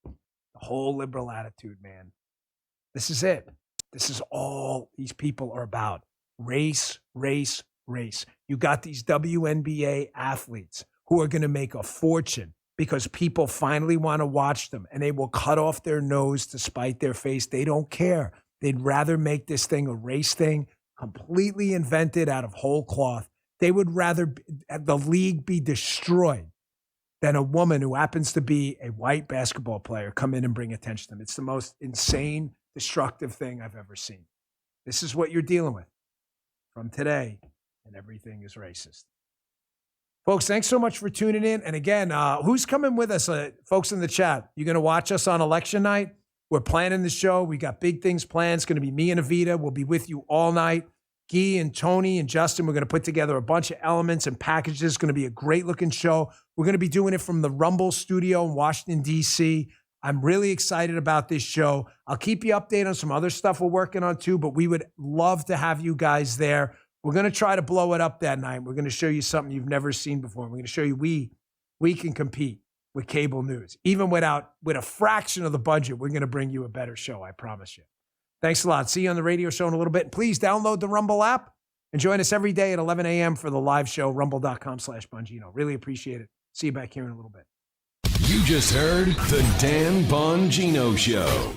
The whole liberal attitude, man. This is it. This is all these people are about. Race, race, race. You got these WNBA athletes who are going to make a fortune because people finally want to watch them, and they will cut off their nose to spite their face. They don't care. They'd rather make this thing a race thing, completely invented out of whole cloth. They would rather the league be destroyed than a woman who happens to be a white basketball player come in and bring attention to them. It's the most insane, destructive thing I've ever seen. This is what you're dealing with from today, and everything is racist. Folks, thanks so much for tuning in. And again, who's coming with us, folks in the chat? You're going to watch us on election night? We're planning the show. We got big things planned. It's going to be me and Avita. We'll be with you all night. Guy and Tony and Justin, we're going to put together a bunch of elements and packages. It's going to be a great-looking show. We're going to be doing it from the Rumble studio in Washington, D.C. I'm really excited about this show. I'll keep you updated on some other stuff we're working on too, but we would love to have you guys there. We're going to try to blow it up that night. We're going to show you something you've never seen before. We're going to show you we can compete with cable news. Even with a fraction of the budget, we're going to bring you a better show, I promise you. Thanks a lot. See you on the radio show in a little bit. Please download the Rumble app and join us every day at 11 a.m. for the live show, rumble.com/Bongino. Really appreciate it. See you back here in a little bit.
You just heard The Dan Bongino Show.